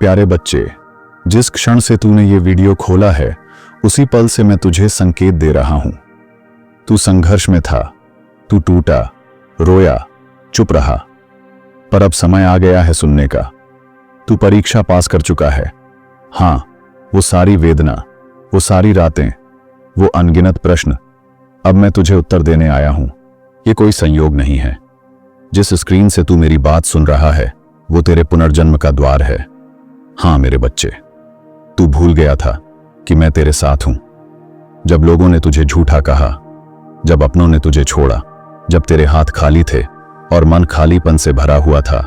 प्यारे बच्चे, जिस क्षण से तूने ये वीडियो खोला है उसी पल से मैं तुझे संकेत दे रहा हूं। तू संघर्ष में था, तू टूटा, रोया, चुप रहा, पर अब समय आ गया है सुनने का। तू परीक्षा पास कर चुका है। हां, वो सारी वेदना, वो सारी रातें, वो अनगिनत प्रश्न, अब मैं तुझे उत्तर देने आया हूं। ये कोई संयोग नहीं है। जिस स्क्रीन से तू मेरी बात सुन रहा है वो तेरे पुनर्जन्म का द्वार है। हां मेरे बच्चे, तू भूल गया था कि मैं तेरे साथ हूं। जब लोगों ने तुझे झूठा कहा, जब अपनों ने तुझे छोड़ा, जब तेरे हाथ खाली थे और मन खालीपन से भरा हुआ था,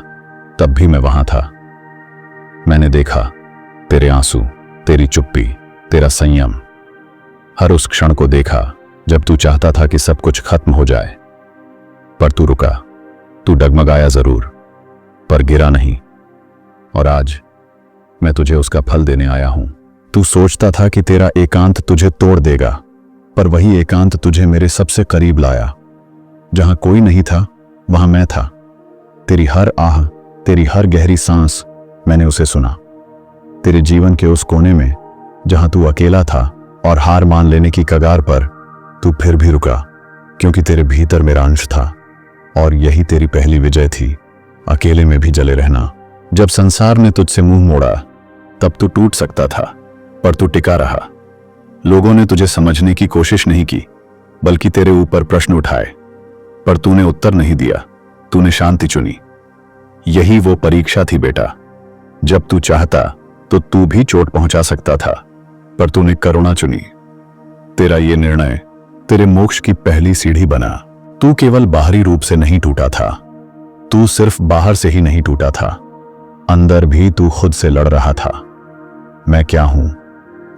तब भी मैं वहां था। मैंने देखा तेरे आंसू, तेरी चुप्पी, तेरा संयम, हर उस क्षण को देखा जब तू चाहता था कि सब कुछ खत्म हो जाए। पर तू रुका, तू डगमगाया जरूर, पर गिरा नहीं। और आज मैं तुझे उसका फल देने आया हूं। तू सोचता था कि तेरा एकांत तुझे तोड़ देगा, पर वही एकांत तुझे मेरे सबसे करीब लाया। जहां कोई नहीं था वहां मैं था। तेरी हर आह, तेरी हर गहरी सांस, मैंने उसे सुना। तेरे जीवन के उस कोने में जहां तू अकेला था और हार मान लेने की कगार पर, तू फिर भी रुका, क्योंकि तेरे भीतर मेरा अंश था और यही तेरी पहली विजय थी, अकेले में भी जले रहना। जब संसार ने तुझसे मुंह मोड़ा तब तू टूट सकता था, पर तू टिका रहा। लोगों ने तुझे समझने की कोशिश नहीं की, बल्कि तेरे ऊपर प्रश्न उठाए, पर तूने उत्तर नहीं दिया, तूने शांति चुनी। यही वो परीक्षा थी बेटा। जब तू चाहता तो तू भी चोट पहुंचा सकता था, पर तूने करुणा चुनी। तेरा ये निर्णय तेरे मोक्ष की पहली सीढ़ी बना। तू केवल बाहरी रूप से नहीं टूटा था, तू सिर्फ बाहर से ही नहीं टूटा था, अंदर भी तू खुद से लड़ रहा था। मैं क्या हूं,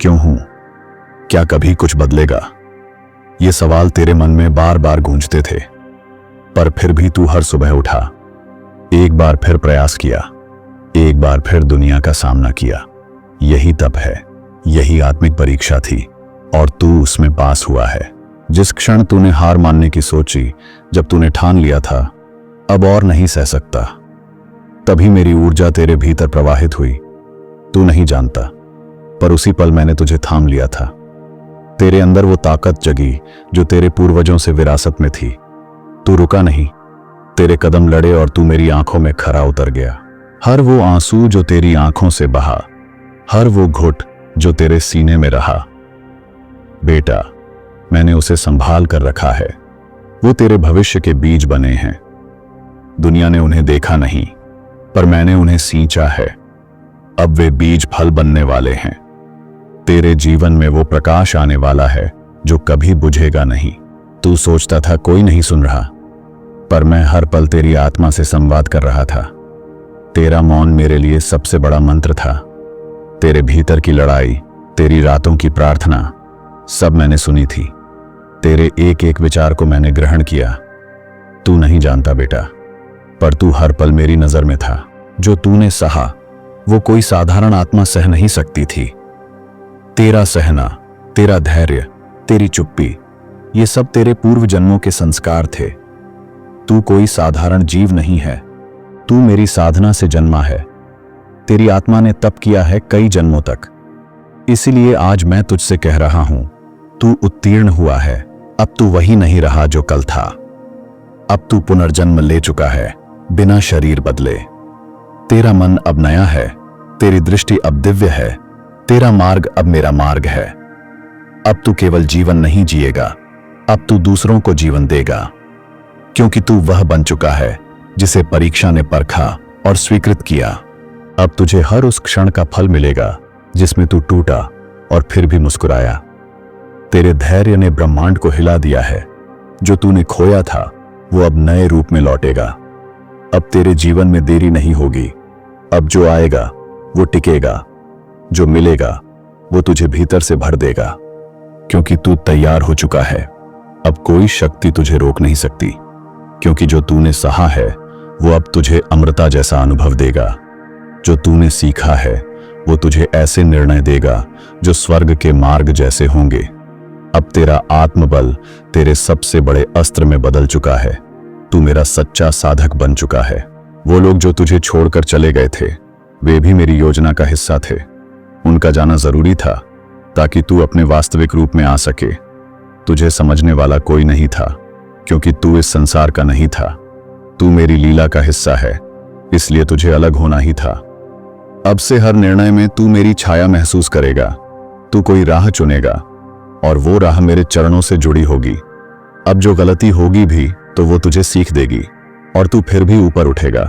क्यों हूं, क्या कभी कुछ बदलेगा? ये सवाल तेरे मन में बार बार गूंजते थे, पर फिर भी तू हर सुबह उठा, एक बार फिर प्रयास किया, एक बार फिर दुनिया का सामना किया। यही तप है, यही आत्मिक परीक्षा थी, और तू उसमें पास हुआ है। जिस क्षण तूने हार मानने की सोची, जब तूने ठान लिया था अब और नहीं सह सकता, तभी मेरी ऊर्जा तेरे भीतर प्रवाहित हुई। तू नहीं जानता, पर उसी पल मैंने तुझे थाम लिया था। तेरे अंदर वो ताकत जगी जो तेरे पूर्वजों से विरासत में थी। तू रुका नहीं, तेरे कदम लड़े और तू मेरी आंखों में खरा उतर गया। हर वो आंसू जो तेरी आंखों से बहा, हर वो घुट जो तेरे सीने में रहा, बेटा मैंने उसे संभाल कर रखा है। वो तेरे भविष्य के बीज बने हैं। दुनिया ने उन्हें देखा नहीं, पर मैंने उन्हें सींचा है। अब वे बीज फल बनने वाले हैं। तेरे जीवन में वो प्रकाश आने वाला है जो कभी बुझेगा नहीं। तू सोचता था कोई नहीं सुन रहा, पर मैं हर पल तेरी आत्मा से संवाद कर रहा था। तेरा मौन मेरे लिए सबसे बड़ा मंत्र था। तेरे भीतर की लड़ाई, तेरी रातों की प्रार्थना, सब मैंने सुनी थी। तेरे एक एक विचार को मैंने ग्रहण किया। तू नहीं जानता बेटा, पर तू हर पल मेरी नजर में था। जो तूने सहा वो कोई साधारण आत्मा सह नहीं सकती थी। तेरा सहना, तेरा धैर्य, तेरी चुप्पी, ये सब तेरे पूर्व जन्मों के संस्कार थे। तू कोई साधारण जीव नहीं है, तू मेरी साधना से जन्मा है। तेरी आत्मा ने तप किया है कई जन्मों तक। इसीलिए आज मैं तुझसे कह रहा हूं, तू उत्तीर्ण हुआ है। अब तू वही नहीं रहा जो कल था। अब तू पुनर्जन्म ले चुका है, बिना शरीर बदले। तेरा मन अब नया है, तेरी दृष्टि अब दिव्य है, तेरा मार्ग अब मेरा मार्ग है। अब तू केवल जीवन नहीं जिएगा, अब तू दूसरों को जीवन देगा, क्योंकि तू वह बन चुका है जिसे परीक्षा ने परखा और स्वीकृत किया। अब तुझे हर उस क्षण का फल मिलेगा जिसमें तू टूटा और फिर भी मुस्कुराया। तेरे धैर्य ने ब्रह्मांड को हिला दिया है। जो तूने खोया था वो अब नए रूप में लौटेगा। अब तेरे जीवन में देरी नहीं होगी। अब जो आएगा वो टिकेगा, जो मिलेगा वो तुझे भीतर से भर देगा, क्योंकि तू तैयार हो चुका है। अब कोई शक्ति तुझे रोक नहीं सकती, क्योंकि जो तूने सहा है वो अब तुझे अमृता जैसा अनुभव देगा। जो तूने सीखा है वो तुझे ऐसे निर्णय देगा जो स्वर्ग के मार्ग जैसे होंगे। अब तेरा आत्मबल तेरे सबसे बड़े अस्त्र में बदल चुका है। तू मेरा सच्चा साधक बन चुका है। वो लोग जो तुझे छोड़कर चले गए थे वे भी मेरी योजना का हिस्सा थे। उनका जाना जरूरी था ताकि तू अपने वास्तविक रूप में आ सके। तुझे समझने वाला कोई नहीं था क्योंकि तू इस संसार का नहीं था। तू मेरी लीला का हिस्सा है, इसलिए तुझे अलग होना ही था। अब से हर निर्णय में तू मेरी छाया महसूस करेगा। तू कोई राह चुनेगा और वो राह मेरे चरणों से जुड़ी होगी। अब जो गलती होगी भी तो वो तुझे सीख देगी और तू फिर भी ऊपर उठेगा,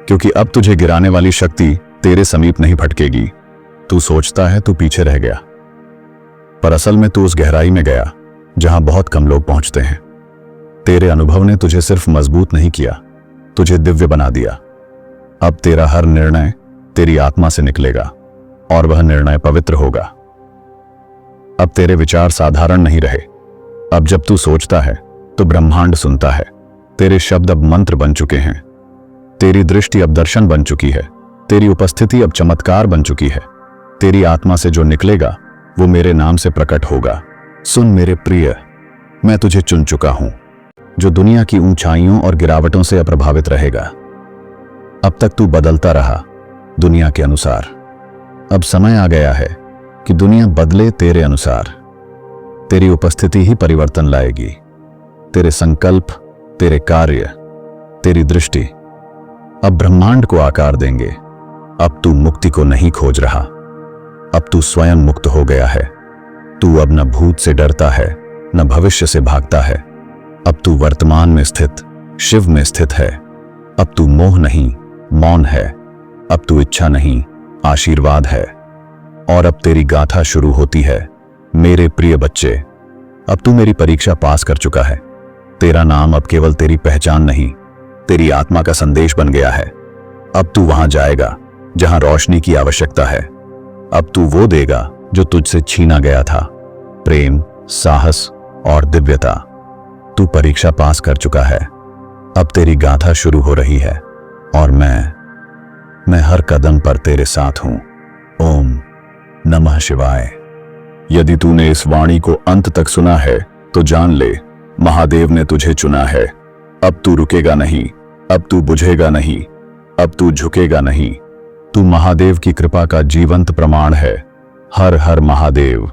क्योंकि अब तुझे गिराने वाली शक्ति तेरे समीप नहीं भटकेगी। तू सोचता है तू पीछे रह गया, पर असल में तू उस गहराई में गया जहां बहुत कम लोग पहुंचते हैं। तेरे अनुभव ने तुझे सिर्फ मजबूत नहीं किया, तुझे दिव्य बना दिया। अब तेरा हर निर्णय तेरी आत्मा से निकलेगा और वह निर्णय पवित्र होगा। अब तेरे विचार साधारण नहीं रहे। अब जब तू सोचता है तो ब्रह्मांड सुनता है। तेरे शब्द अब मंत्र बन चुके हैं। तेरी दृष्टि अब दर्शन बन चुकी है। तेरी उपस्थिति अब चमत्कार बन चुकी है। तेरी आत्मा से जो निकलेगा वो मेरे नाम से प्रकट होगा। सुन मेरे प्रिय, मैं तुझे चुन चुका हूं, जो दुनिया की ऊंचाइयों और गिरावटों से अप्रभावित रहेगा। अब तक तू बदलता रहा दुनिया के अनुसार। अब समय आ गया है कि दुनिया बदले तेरे अनुसार। तेरी उपस्थिति ही परिवर्तन लाएगी। तेरे संकल्प, तेरे कार्य, तेरी दृष्टि अब ब्रह्मांड को आकार देंगे। अब तू मुक्ति को नहीं खोज रहा, अब तू स्वयं मुक्त हो गया है। तू अब न भूत से डरता है न भविष्य से भागता है। अब तू वर्तमान में स्थित शिव में स्थित है। अब तू मोह नहीं मौन है। अब तू इच्छा नहीं आशीर्वाद है। और अब तेरी गाथा शुरू होती है मेरे प्रिय बच्चे। अब तू मेरी परीक्षा पास कर चुका है। तेरा नाम अब केवल तेरी पहचान नहीं, तेरी आत्मा का संदेश बन गया है। अब तू वहां जाएगा जहां रोशनी की आवश्यकता है। अब तू वो देगा जो तुझसे छीना गया था, प्रेम, साहस और दिव्यता। तू परीक्षा पास कर चुका है। अब तेरी गाथा शुरू हो रही है और मैं हर कदम पर तेरे साथ हूं। ओम नमः शिवाय। यदि तूने इस वाणी को अंत तक सुना है तो जान ले, महादेव ने तुझे चुना है। अब तू रुकेगा नहीं, अब तू बुझेगा नहीं, अब तू झुकेगा नहीं। तू महादेव की कृपा का जीवंत प्रमाण है। हर हर महादेव।